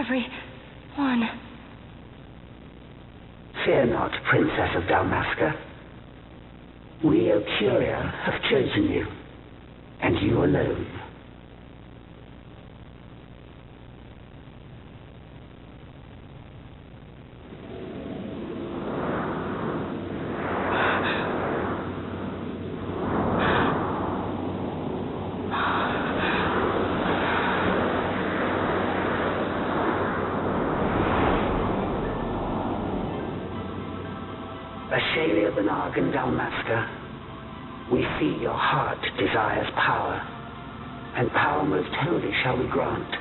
everyone. Fear not, Princess of Dalmasca. We, Ocuria, have chosen you, and you alone. Dalmasca, we see your heart desires power, and power most holy shall we grant.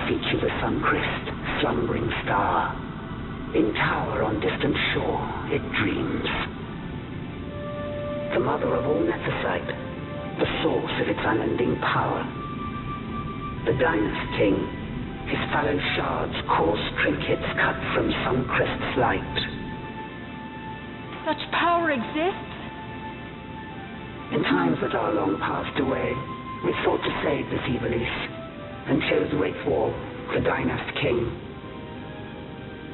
Seek you the sun-kissed, slumbering star. In tower on distant shore it dreams. The mother of all nephesite, the source of its unending power. The Dynast King, his fallow shards coarse trinkets cut from sun-crest's light. Such power exists? In times that are long passed away, we sought to save this evil east, and chose Wraithwall, the Dynast King.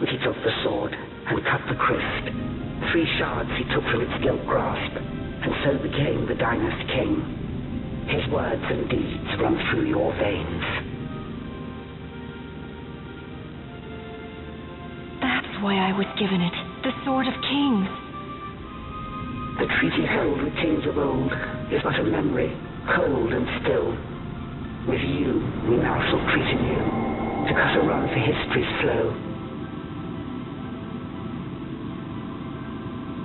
But he took the sword, and cut the crest. 3 shards he took from its gilt grasp, and so became the Dynast King. His words and deeds run through your veins. That's why I was given it, the Sword of Kings. The treaty held with kings of old is but a memory, cold and still. With you, we now shall treat anew, to cut a run for history's flow.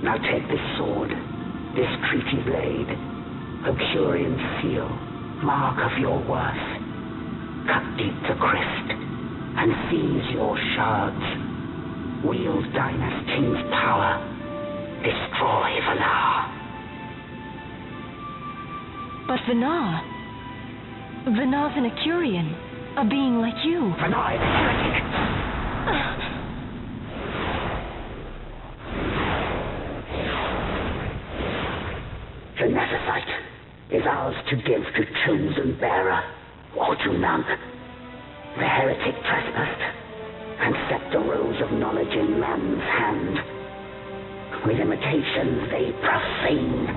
Now take this sword, this treaty blade, Ocurian seal, mark of your worth. Cut deep the crest, and seize your shards. Wield Dynast King's power. Destroy Vanar. But Vanar? Vanar's an Ocurian, a being like you. Vanar is a heretic. The Nephesite is ours to give to chosen bearer, or to none. The heretic trespassed, and set the rose of knowledge in man's hand. With imitations they profane.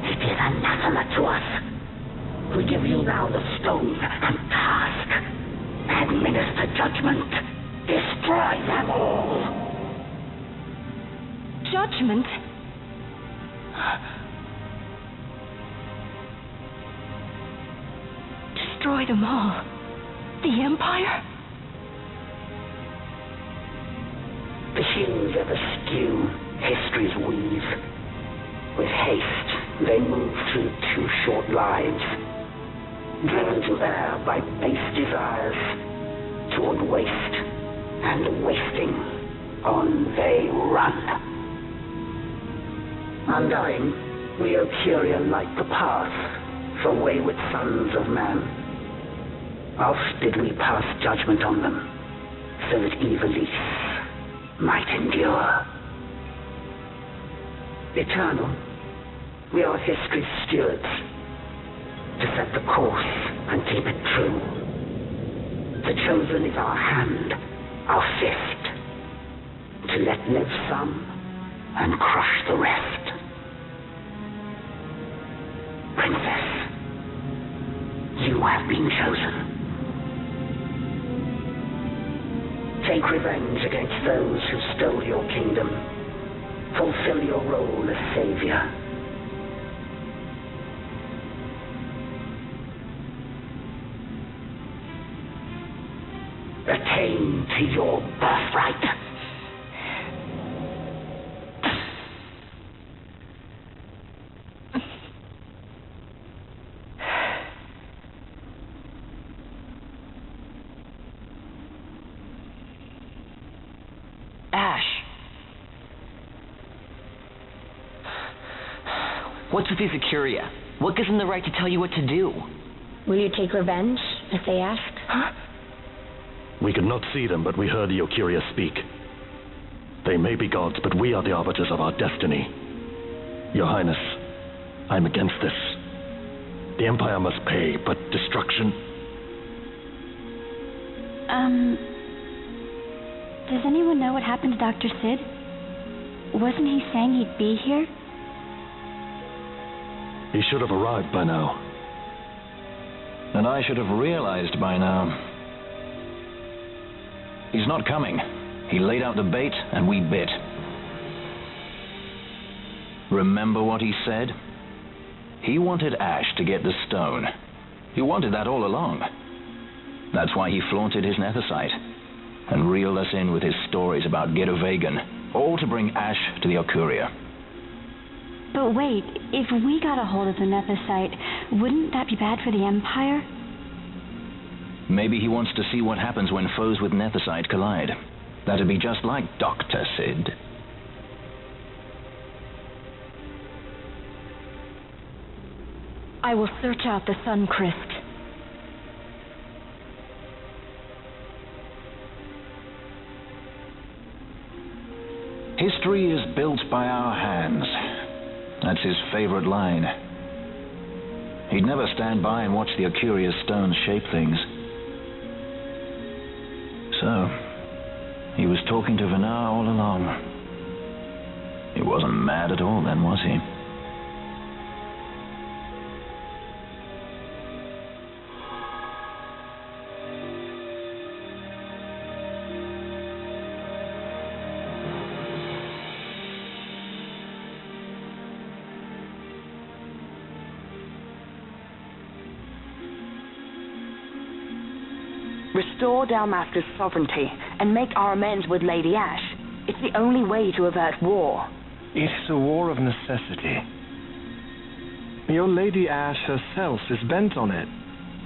It is anathema to us. We give you now the stone and task. Administer judgment. Destroy them all. Judgment? Destroy them all? The Empire? The hues of askew histories weave. With haste, they move through 2 short lives, driven to err by base desires, toward waste and wasting, on they run. Undying, we Ocurian light the path for wayward sons of man. Oft did we pass judgment on them, so that Evilise might endure. Eternal, we are history's stewards, to set the course and keep it true. The chosen is our hand, our fist, to let live some and crush the rest. Princess, you have been chosen. Take revenge against those who stole your kingdom. Fulfill your role as savior. Attain to your birthright. What's with these Ocuria? What gives them the right to tell you what to do? Will you take revenge, if they ask? Huh? We could not see them, but we heard the Ocuria speak. They may be gods, but we are the arbiters of our destiny. Your Highness, I'm against this. The Empire must pay, but destruction? Does anyone know what happened to Dr. Sid? Wasn't he saying he'd be here? He should have arrived by now. And I should have realized by now. He's not coming. He laid out the bait, and we bit. Remember what he said? He wanted Ash to get the stone. He wanted that all along. That's why he flaunted his nethicite and reeled us in with his stories about giruvegan, all to bring Ash to the Okuria. But wait, if we got a hold of the nethicite, wouldn't that be bad for the Empire? Maybe he wants to see what happens when foes with nethicite collide. That'd be just like Dr. Sid. I will search out the Sun Crypt. History is built by our hands. That's his favorite line. He'd never stand by and watch the Okuria's stones shape things. So, he was talking to Vinar all along. He wasn't mad at all then, was he? Restore Dalmasca's sovereignty and make our amends with Lady Ash. It's the only way to avert war. It's a war of necessity. Your Lady Ash herself is bent on it.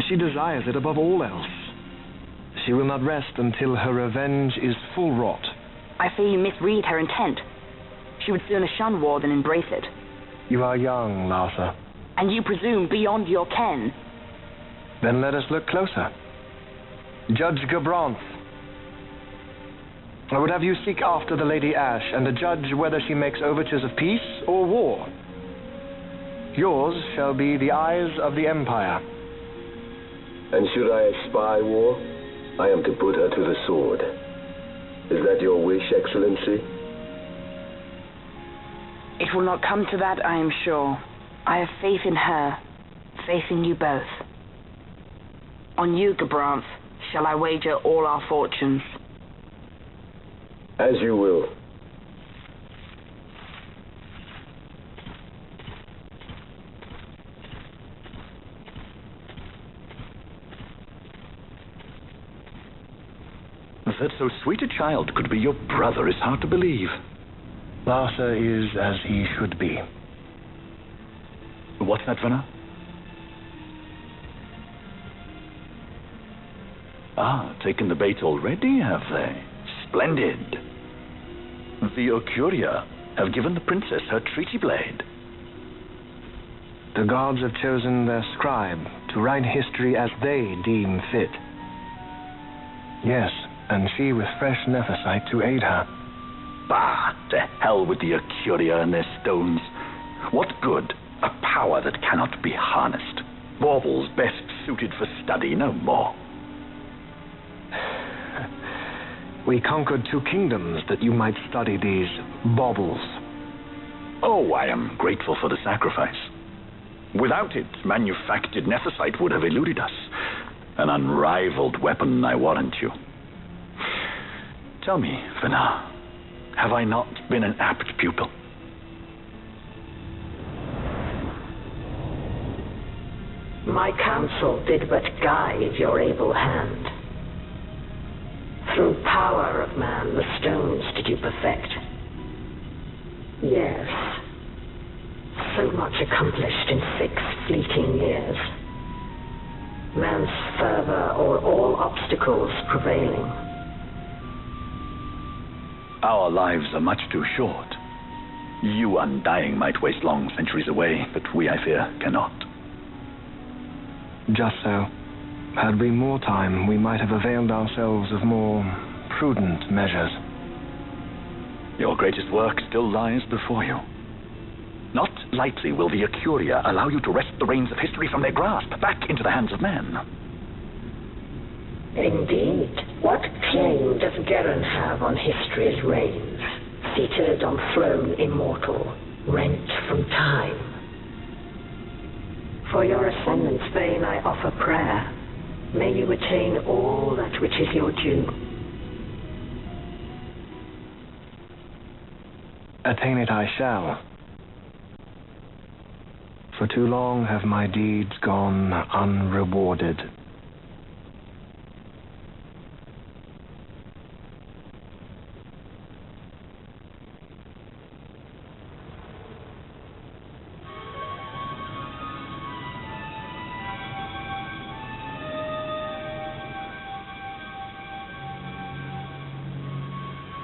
She desires it above all else. She will not rest until her revenge is full wrought. I fear you misread her intent. She would sooner shun war than embrace it. You are young, Larsa. And you presume beyond your ken. Then let us look closer. Judge Gabranth. I would have you seek after the Lady Ash and judge whether she makes overtures of peace or war. Yours shall be the eyes of the Empire. And should I espy war, I am to put her to the sword. Is that your wish, Excellency? It will not come to that, I am sure. I have faith in her, faith in you both. On you, Gabranth, shall I wager all our fortunes? As you will. That so sweet a child could be your brother is hard to believe. Larsa is as he should be. What's that, Vinar? Ah, taken the bait already, have they? Splendid. The Okuria have given the princess her treaty blade. The gods have chosen their scribe to write history as they deem fit. Yes, and she with fresh nethicite to aid her. Bah, to hell with the Okuria and their stones. What good? A power that cannot be harnessed. Baubles best suited for study, no more. We conquered 2 kingdoms that you might study these baubles. Oh, I am grateful for the sacrifice. Without it, manufactured nethicite would have eluded us. An unrivaled weapon, I warrant you. Tell me, Vinar, have I not been an apt pupil? My counsel did but guide your able hand. Through power of man, the stones did you perfect. Yes, so much accomplished in 6 fleeting years. Man's fervor o'er all obstacles prevailing. Our lives are much too short. You undying might waste long centuries away, but we, I fear, cannot. Just so. Had we more time, we might have availed ourselves of more prudent measures. Your greatest work still lies before you. Not lightly will the Okuria allow you to wrest the reins of history from their grasp, back into the hands of man. Indeed. What claim does Geren have on history's reins, seated on throne immortal, rent from time? For your ascendant's vein I offer prayer. May you attain all that which is your due. Attain it I shall. For too long have my deeds gone unrewarded.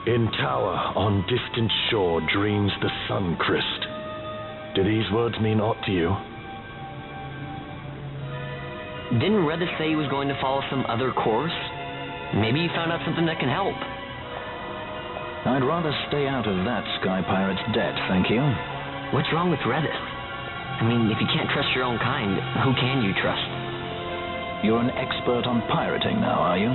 In tower on distant shore dreams the sun Christ. Do these words mean aught to you? Didn't Redis say he was going to follow some other course? Maybe you found out something that can help. I'd rather stay out of that sky pirate's debt, thank you. What's wrong with Redis? I mean, if you can't trust your own kind, who can you trust? You're an expert on pirating now, are you?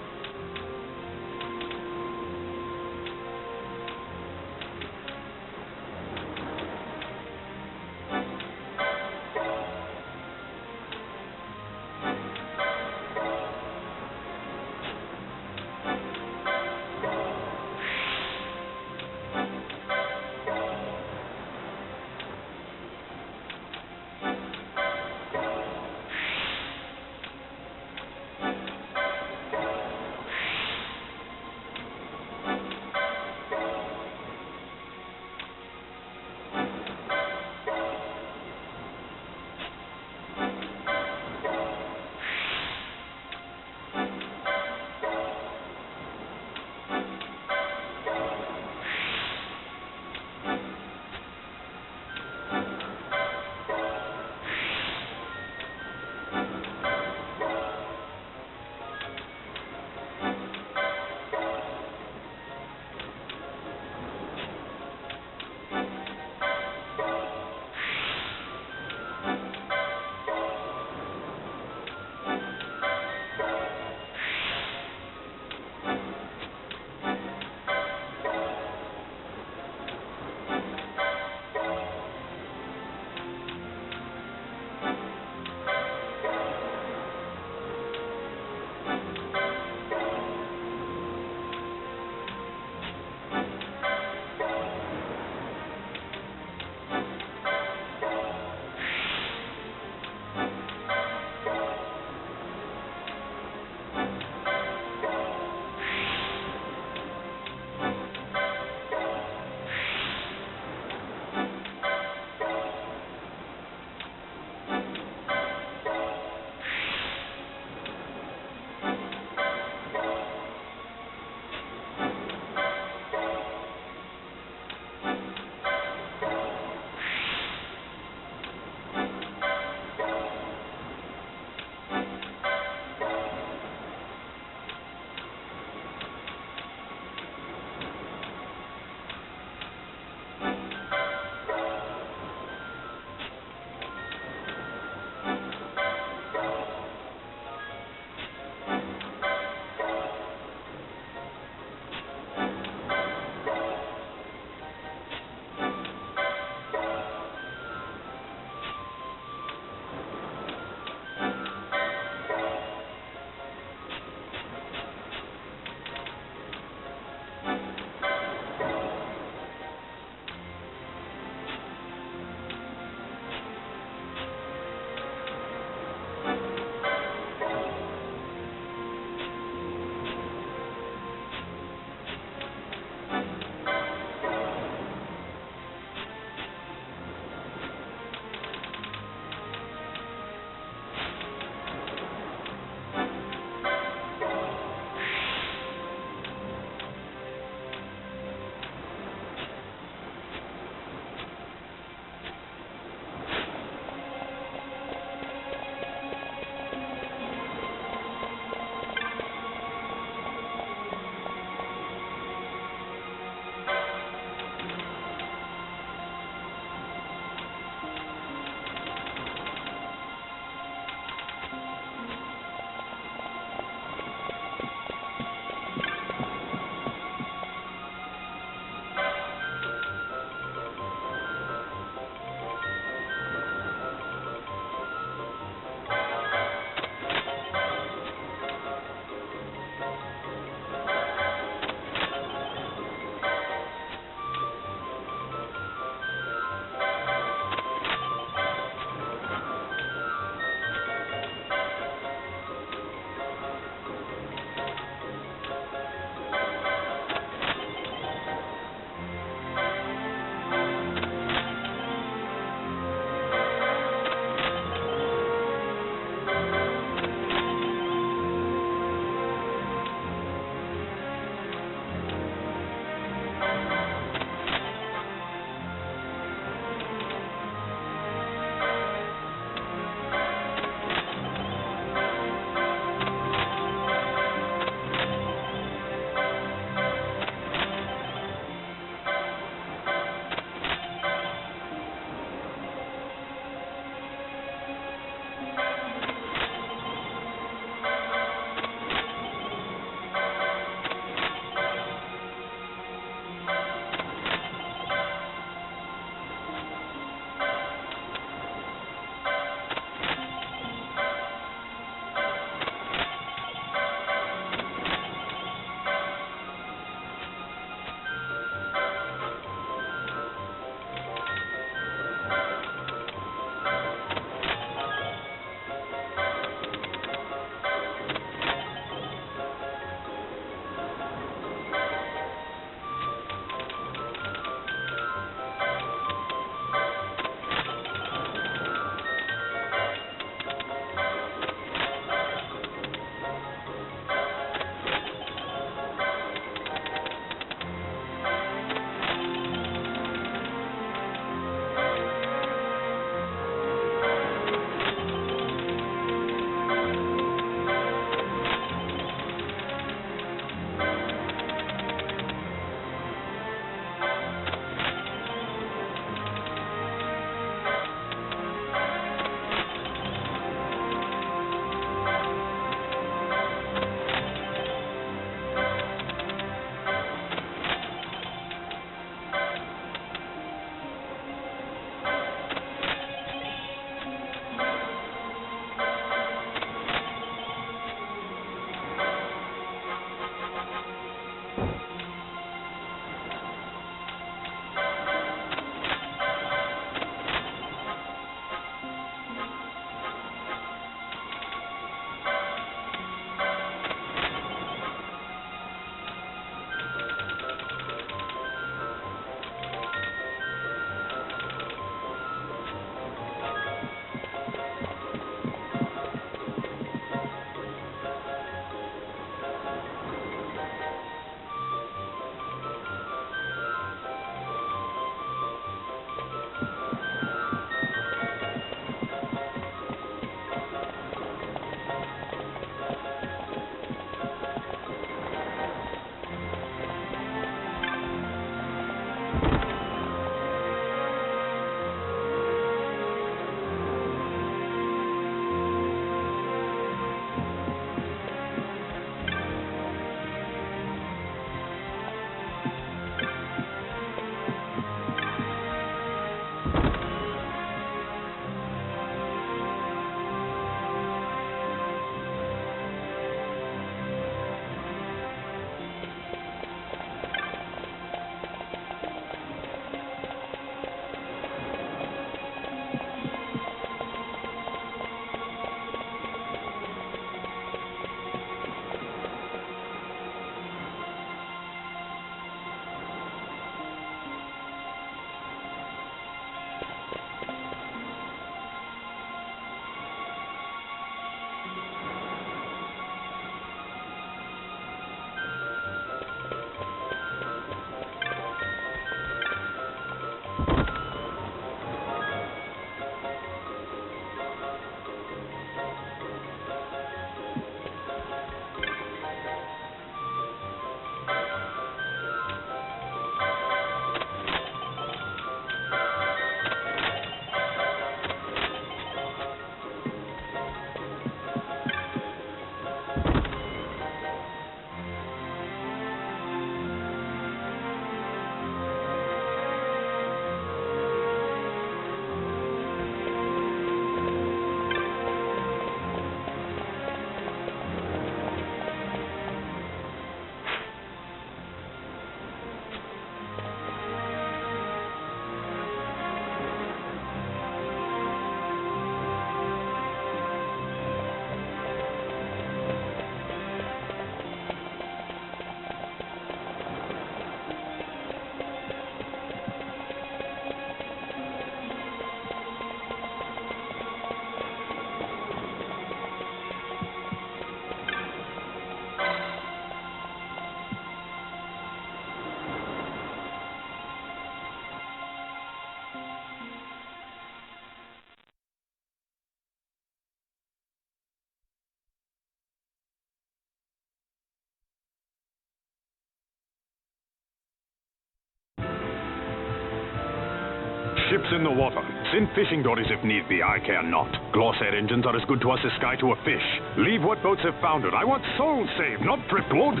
Ships in the water. Send fishing dories if need be. I care not. Glossair engines are as good to us as sky to a fish. Leave what boats have foundered. I want souls saved, not driftwood.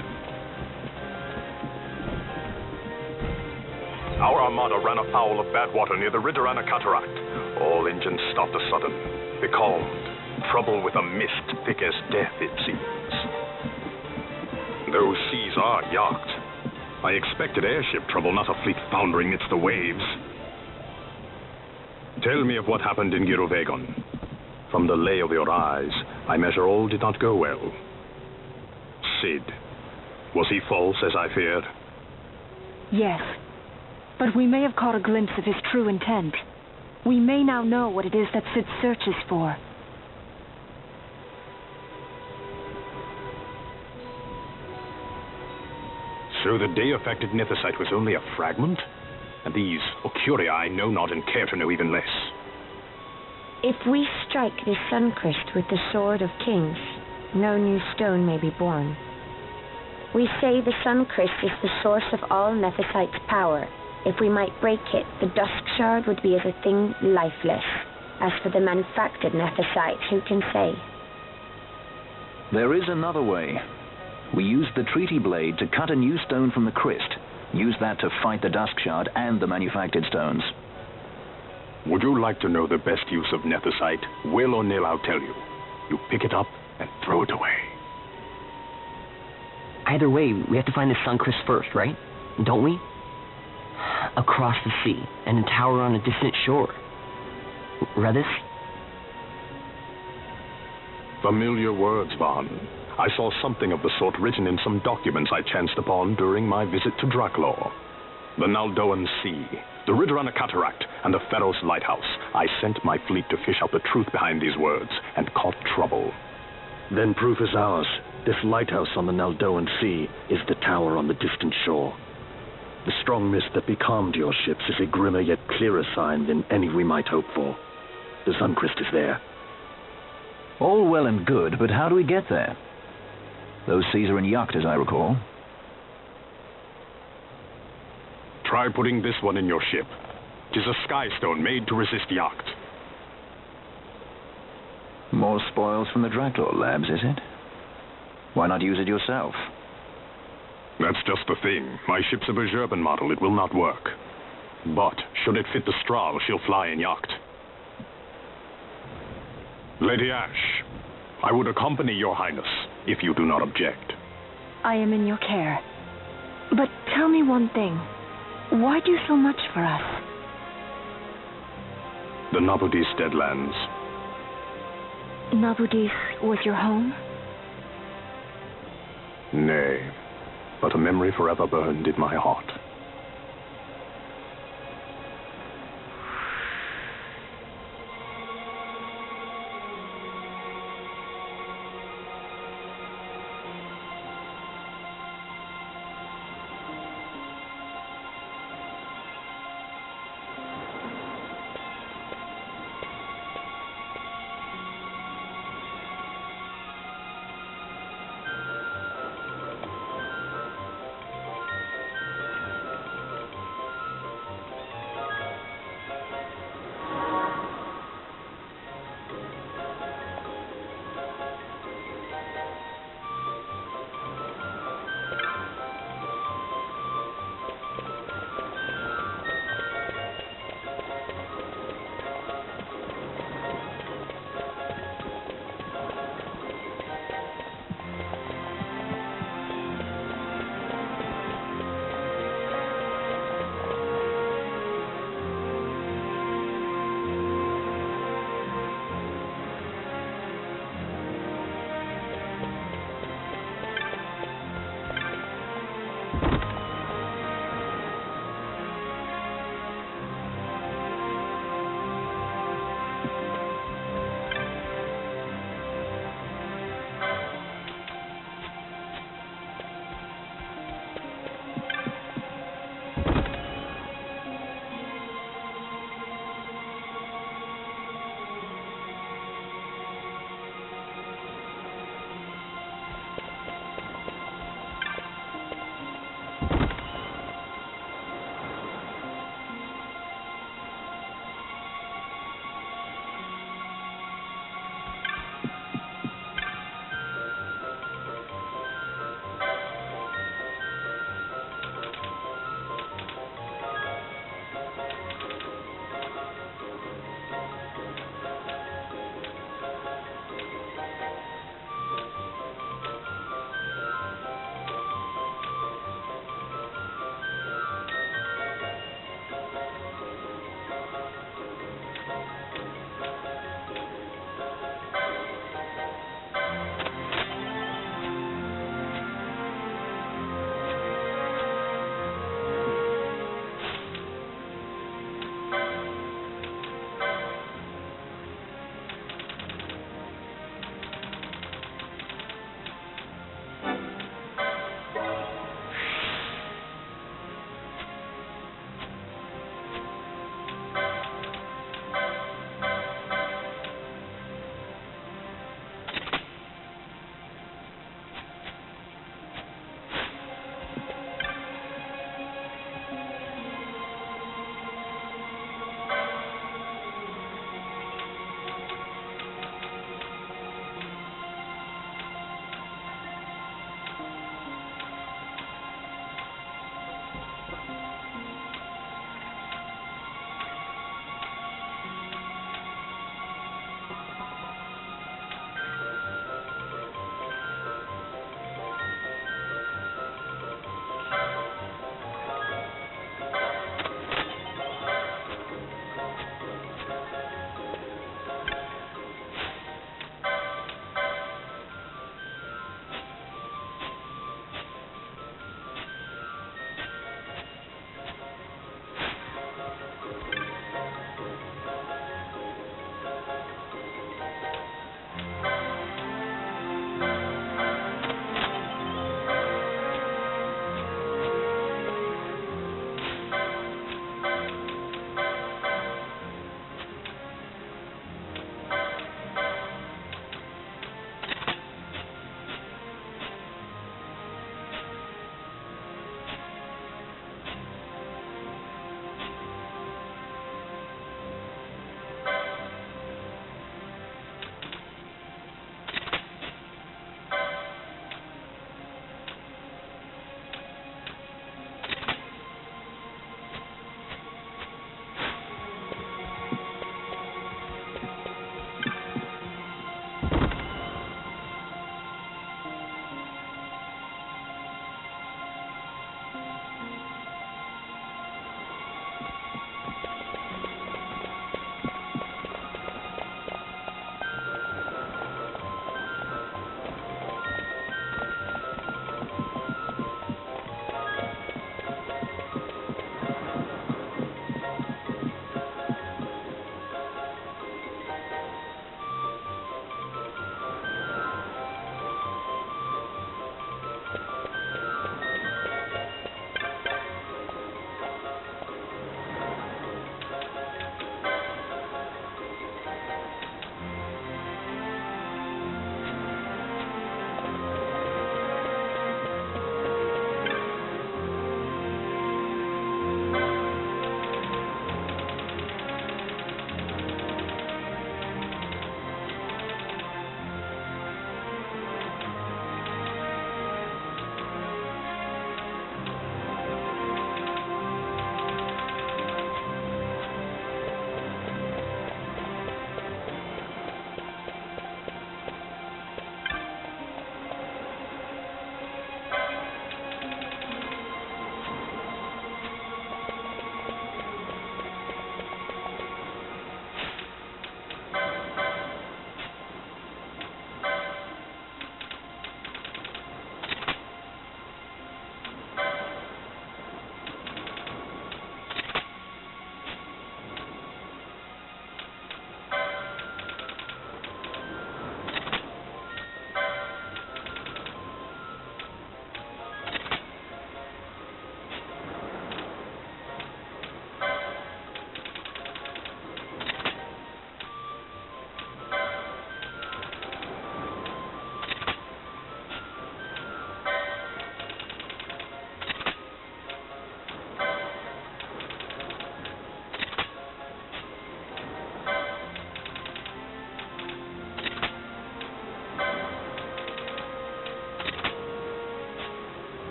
Our armada ran afoul of bad water near the Ridorana cataract. All engines stopped a sudden. Becalmed. Trouble with a mist thick as death, it seems. Those seas are yacht. I expected airship trouble, not a fleet foundering midst the waves. Tell me of what happened in Giruvegan. From the lay of your eyes, I measure all did not go well. Cid, was he false as I feared? Yes, but we may have caught a glimpse of his true intent. We may now know what it is that Cid searches for. So the day-affected Nethicite was only a fragment? And these Ocuria I know not and care to know even less. If we strike this Suncrest with the Sword of Kings, no new stone may be born. We say the Suncrest is the source of all Nethicite's power. If we might break it, the Dusk Shard would be as a thing lifeless. As for the manufactured Nethicite, who can say? There is another way. We used the treaty blade to cut a new stone from the Christ. Use that to fight the Dusk Shard and the manufactured stones. Would you like to know the best use of Nethicite? Will or nil, I'll tell you. You pick it up and throw it away. Either way, we have to find the Suncrest first, right? Don't we? Across the sea, and a tower on a distant shore. Redis? Familiar words, Vaughn. I saw something of the sort written in some documents I chanced upon during my visit to Draclaw. The Naldoan Sea, the Ridorana Cataract, and the Pharaoh's Lighthouse. I sent my fleet to fish out the truth behind these words, and caught trouble. Then proof is ours. This lighthouse on the Naldoan Sea is the tower on the distant shore. The strong mist that becalmed your ships is a grimmer yet clearer sign than any we might hope for. The Suncrest is there. All well and good, but how do we get there? Those seas are in yacht, as I recall. Try putting this one in your ship. 'Tis a skystone made to resist yacht. More spoils from the Draclaw labs, is it? Why not use it yourself? That's just the thing. My ship's a Bergerben model. It will not work. But, should it fit the Strahl, she'll fly in yacht. Lady Ash, I would accompany your highness, if you do not object. I am in your care. But tell me one thing. Why do so much for us? The Nabudis Deadlands. Nabudis was your home? Nay, but a memory forever burned in my heart.